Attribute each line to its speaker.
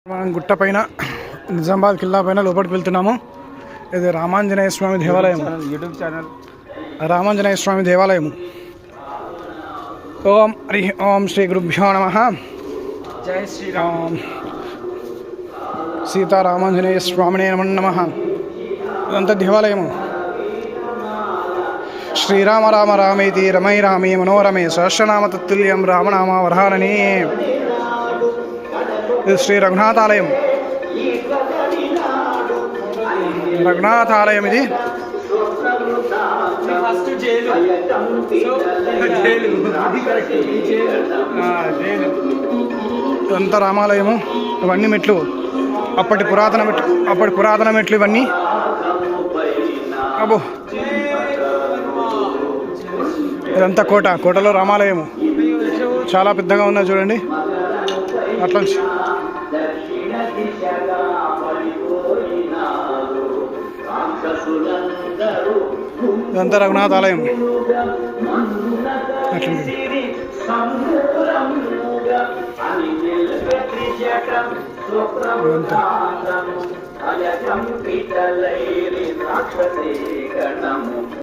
Speaker 1: మనం గుట్ట పైన నిజామాబాద్ కిల్లా పైన లోపలికి వెళ్తున్నాము. ఇది రామాంజనేయ స్వామి దేవాలయం.
Speaker 2: యూట్యూబ్ ఛానల్
Speaker 1: రామాంజనేయ స్వామి దేవాలయం. ఓం హరి ఓం శ్రీ గురుభ్యో నమః.
Speaker 2: జై శ్రీరామ్.
Speaker 1: సీతారామాంజనేయ స్వామినే నమః. ఇదంతా దేవాలయము. శ్రీరామ రామ రామేతి రమై రామే మనోరమే సహస్రనామ తత్తుల్యం రామనామ వరహారణి. ఇది శ్రీ రఘునాథాలయం. రఘునాథాలయం ఇది. ఇదంతా రామాలయము. ఇవన్నీ మెట్లు అప్పటి పురాతన మెట్లు ఇవన్నీ. అబ్బో, ఇదంతా కోటలో రామాలయము. చాలా పెద్దగా ఉన్నది చూడండి. అట్లా ఇదంతా రఘునాథ ఆలయం. అట్లా